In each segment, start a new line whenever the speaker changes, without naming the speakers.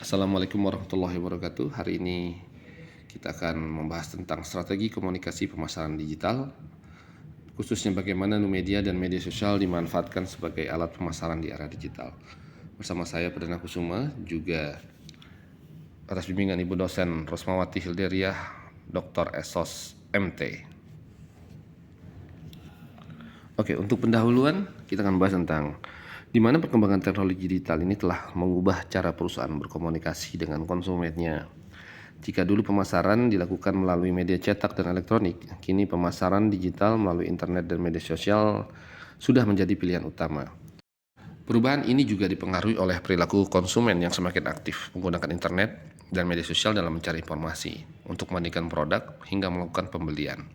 Assalamualaikum warahmatullahi wabarakatuh. Hari ini kita akan membahas tentang strategi komunikasi pemasaran digital, khususnya bagaimana Numedia dan media sosial dimanfaatkan sebagai alat pemasaran di era digital. Bersama saya Perdana Kusuma, juga atas bimbingan Ibu dosen Rosmawati Hilderiah, Dr. Esos MT. Oke, untuk pendahuluan kita akan bahas tentang di mana perkembangan teknologi digital ini telah mengubah cara perusahaan berkomunikasi dengan konsumennya. Jika dulu pemasaran dilakukan melalui media cetak dan elektronik, kini pemasaran digital melalui internet dan media sosial sudah menjadi pilihan utama. Perubahan ini juga dipengaruhi oleh perilaku konsumen yang semakin aktif menggunakan internet dan media sosial dalam mencari informasi untuk membandingkan produk hingga melakukan pembelian.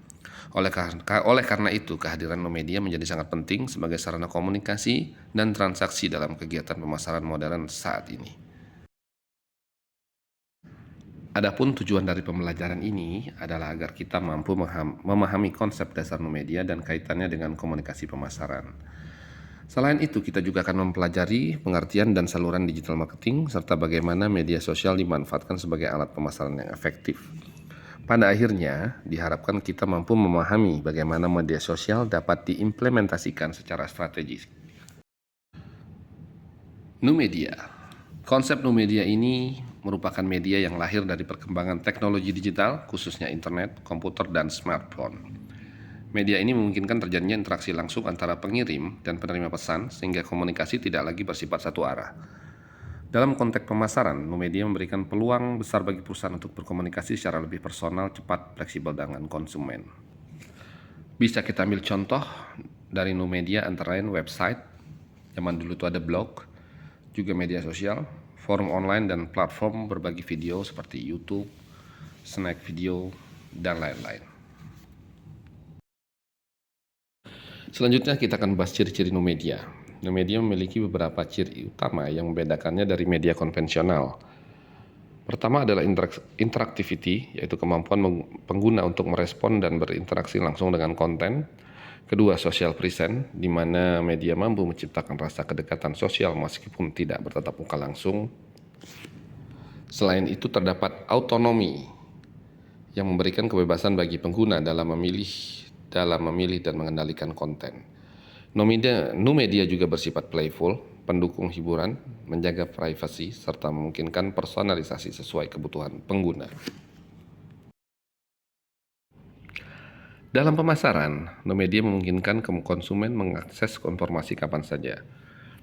Oleh karena itu, kehadiran media menjadi sangat penting sebagai sarana komunikasi dan transaksi dalam kegiatan pemasaran modern saat ini. Adapun tujuan dari pembelajaran ini adalah agar kita mampu memahami konsep dasar media dan kaitannya dengan komunikasi pemasaran. Selain itu, kita juga akan mempelajari pengertian dan saluran digital marketing serta bagaimana media sosial dimanfaatkan sebagai alat pemasaran yang efektif. Pada akhirnya, diharapkan kita mampu memahami bagaimana media sosial dapat diimplementasikan secara strategis. Numedia. Konsep Numedia ini merupakan media yang lahir dari perkembangan teknologi digital, khususnya internet, komputer, dan smartphone. Media ini memungkinkan terjadinya interaksi langsung antara pengirim dan penerima pesan, sehingga komunikasi tidak lagi bersifat satu arah. Dalam konteks pemasaran, Numedia memberikan peluang besar bagi perusahaan untuk berkomunikasi secara lebih personal, cepat, fleksibel dengan konsumen. Bisa kita ambil contoh dari Numedia antara lain website, zaman dulu itu ada blog, juga media sosial, forum online, dan platform berbagi video seperti YouTube, Snack Video, dan lain-lain. Selanjutnya kita akan bahas ciri-ciri Numedia. Numedia memiliki beberapa ciri utama yang membedakannya dari media konvensional. Pertama adalah interactivity, yaitu kemampuan pengguna untuk merespon dan berinteraksi langsung dengan konten. Kedua, social presence, di mana media mampu menciptakan rasa kedekatan sosial meskipun tidak bertatap muka langsung. Selain itu, terdapat autonomi, yang memberikan kebebasan bagi pengguna dalam memilih dan mengendalikan konten. Numedia juga bersifat playful, pendukung hiburan, menjaga privasi, serta memungkinkan personalisasi sesuai kebutuhan pengguna. Dalam pemasaran, Numedia memungkinkan konsumen mengakses informasi kapan saja,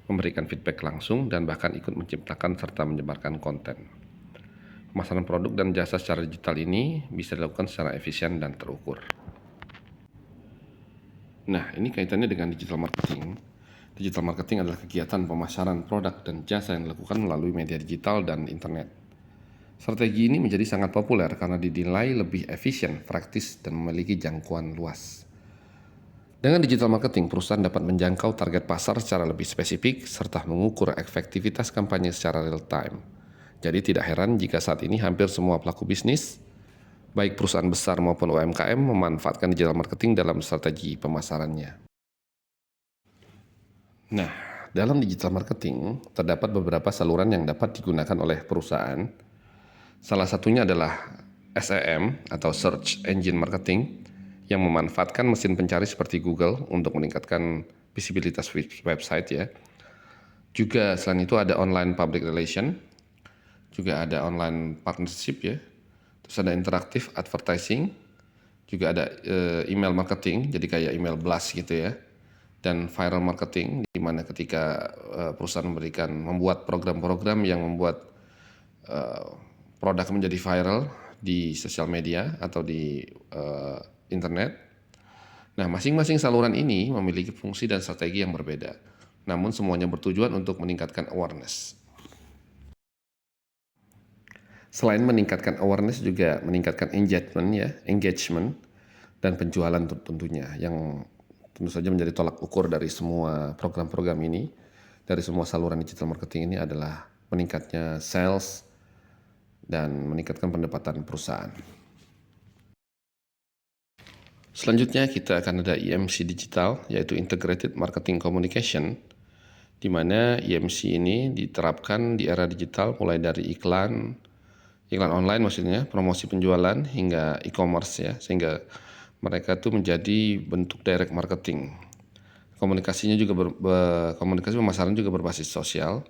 memberikan feedback langsung, dan bahkan ikut menciptakan serta menyebarkan konten. Pemasaran produk dan jasa secara digital ini bisa dilakukan secara efisien dan terukur. Nah, ini kaitannya dengan digital marketing. Digital marketing adalah kegiatan pemasaran produk dan jasa yang dilakukan melalui media digital dan internet. Strategi ini menjadi sangat populer karena dinilai lebih efisien, praktis, dan memiliki jangkauan luas. Dengan digital marketing, perusahaan dapat menjangkau target pasar secara lebih spesifik serta mengukur efektivitas kampanye secara real time. Jadi tidak heran jika saat ini hampir semua pelaku bisnis, baik perusahaan besar maupun UMKM, memanfaatkan digital marketing dalam strategi pemasarannya. Nah, dalam digital marketing terdapat beberapa saluran yang dapat digunakan oleh perusahaan. Salah satunya adalah SEM atau Search Engine Marketing yang memanfaatkan mesin pencari seperti Google untuk meningkatkan visibilitas website ya. Juga selain itu ada online public relation, juga ada online partnership ya. Terus ada interactive advertising, juga ada email marketing, jadi kayak email blast gitu ya. Dan viral marketing, di mana ketika perusahaan membuat program-program yang membuat produk menjadi viral di sosial media atau di internet. Nah, masing-masing saluran ini memiliki fungsi dan strategi yang berbeda. Namun semuanya bertujuan untuk meningkatkan awareness. Selain meningkatkan awareness juga meningkatkan engagement dan penjualan tentunya, yang tentu saja menjadi tolak ukur dari semua program-program ini, dari semua saluran digital marketing ini adalah meningkatnya sales dan meningkatkan pendapatan perusahaan. Selanjutnya kita akan ada IMC Digital, yaitu Integrated Marketing Communication, di mana IMC ini diterapkan di era digital mulai dari iklan online maksudnya, promosi penjualan hingga e-commerce ya, sehingga mereka tuh menjadi bentuk direct marketing. Komunikasinya juga komunikasi pemasaran juga berbasis sosial,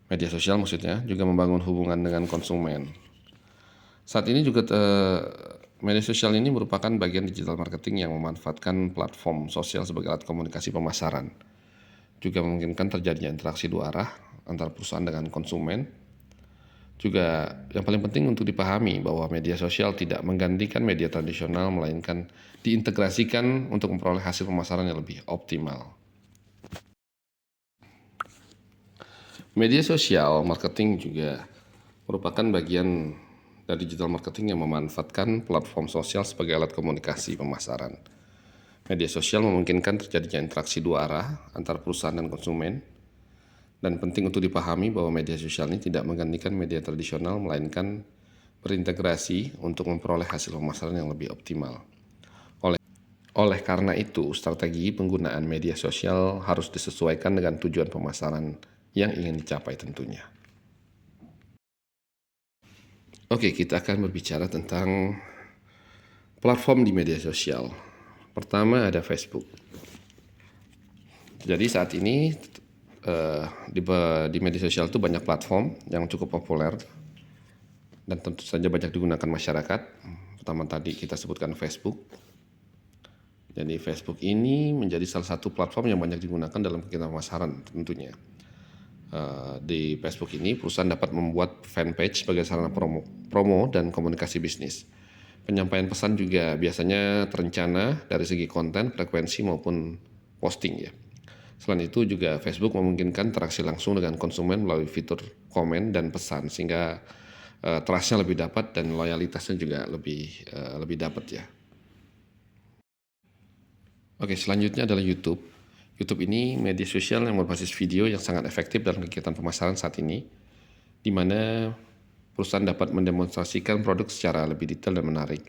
media sosial maksudnya, juga membangun hubungan dengan konsumen. Saat ini juga media sosial ini merupakan bagian digital marketing yang memanfaatkan platform sosial sebagai alat komunikasi pemasaran. Juga memungkinkan terjadinya interaksi dua arah antara perusahaan dengan konsumen. Juga yang paling penting untuk dipahami bahwa media sosial tidak menggantikan media tradisional, melainkan diintegrasikan untuk memperoleh hasil pemasaran yang lebih optimal. Media sosial marketing juga merupakan bagian dari digital marketing yang memanfaatkan platform sosial sebagai alat komunikasi pemasaran. Media sosial memungkinkan terjadinya interaksi dua arah antara perusahaan dan konsumen, dan penting untuk dipahami bahwa media sosial ini tidak menggantikan media tradisional, melainkan berintegrasi untuk memperoleh hasil pemasaran yang lebih optimal. Oleh karena itu, strategi penggunaan media sosial harus disesuaikan dengan tujuan pemasaran yang ingin dicapai tentunya. Oke, kita akan berbicara tentang platform di media sosial. Pertama ada Facebook. Jadi saat ini di media sosial itu banyak platform yang cukup populer dan tentu saja banyak digunakan masyarakat. Pertama tadi kita sebutkan Facebook. Jadi Facebook ini menjadi salah satu platform yang banyak digunakan dalam kegiatan pemasaran tentunya. Di Facebook ini perusahaan dapat membuat fanpage sebagai sarana promo dan komunikasi bisnis. Penyampaian pesan juga biasanya terencana dari segi konten, frekuensi maupun posting ya. Selain itu juga Facebook memungkinkan interaksi langsung dengan konsumen melalui fitur komen dan pesan, sehingga trust-nya lebih dapat dan loyalitasnya juga lebih dapat ya. Oke, selanjutnya adalah YouTube. YouTube ini media sosial yang berbasis video yang sangat efektif dalam kegiatan pemasaran saat ini, di mana perusahaan dapat mendemonstrasikan produk secara lebih detail dan menarik.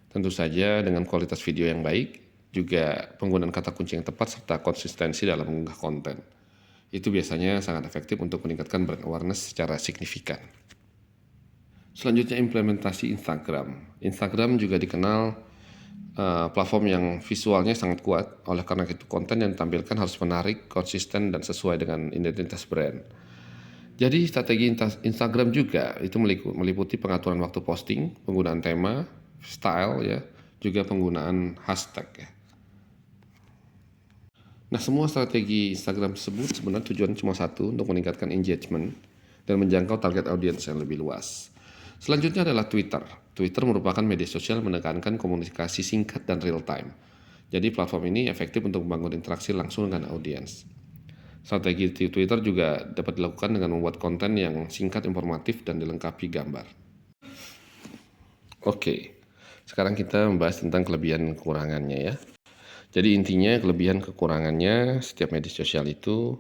Tentu saja dengan kualitas video yang baik, juga penggunaan kata kunci yang tepat, serta konsistensi dalam mengunggah konten. Itu biasanya sangat efektif untuk meningkatkan brand awareness secara signifikan. Selanjutnya implementasi Instagram. Instagram juga dikenal platform yang visualnya sangat kuat, oleh karena itu konten yang ditampilkan harus menarik, konsisten, dan sesuai dengan identitas brand. Jadi strategi Instagram juga itu meliputi pengaturan waktu posting, penggunaan tema, style ya, juga penggunaan hashtag ya. Nah, semua strategi Instagram tersebut sebenarnya tujuan cuma satu, untuk meningkatkan engagement dan menjangkau target audiens yang lebih luas. Selanjutnya adalah Twitter. Twitter merupakan media sosial menekankan komunikasi singkat dan real time. Jadi platform ini efektif untuk membangun interaksi langsung dengan audiens. Strategi di Twitter juga dapat dilakukan dengan membuat konten yang singkat, informatif, dan dilengkapi gambar. Oke, sekarang kita membahas tentang kelebihan dan kekurangannya ya. Jadi intinya kelebihan kekurangannya setiap media sosial itu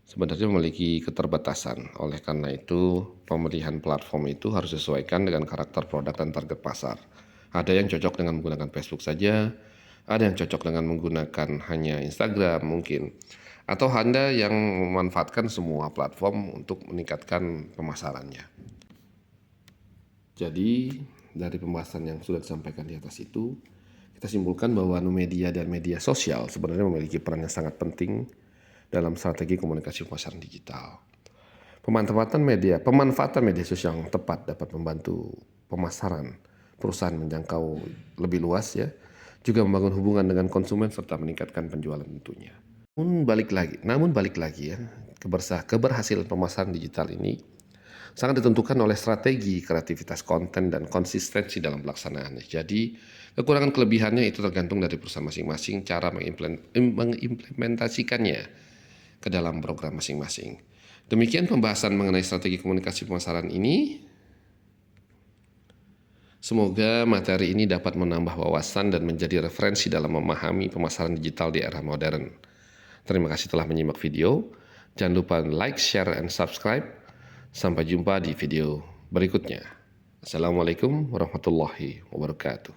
sebenarnya memiliki keterbatasan. Oleh karena itu pemilihan platform itu harus disesuaikan dengan karakter produk dan target pasar. Ada yang cocok dengan menggunakan Facebook saja, ada yang cocok dengan menggunakan hanya Instagram mungkin, atau Anda yang memanfaatkan semua platform untuk meningkatkan pemasarannya. Jadi dari pembahasan yang sudah disampaikan di atas itu, kita simpulkan bahwa media dan media sosial sebenarnya memiliki peran yang sangat penting dalam strategi komunikasi pemasaran digital. Pemanfaatan media sosial yang tepat dapat membantu pemasaran perusahaan menjangkau lebih luas ya, juga membangun hubungan dengan konsumen serta meningkatkan penjualan tentunya. Namun balik lagi ya, keberhasilan pemasaran digital ini sangat ditentukan oleh strategi, kreativitas konten, dan konsistensi dalam pelaksanaannya. Jadi kekurangan kelebihannya itu tergantung dari perusahaan masing-masing, cara mengimplementasikannya ke dalam program masing-masing. Demikian pembahasan mengenai strategi komunikasi pemasaran ini. Semoga materi ini dapat menambah wawasan dan menjadi referensi dalam memahami pemasaran digital di era modern. Terima kasih telah menyimak video. Jangan lupa like, share, and subscribe. Sampai jumpa di video berikutnya. Assalamualaikum warahmatullahi wabarakatuh.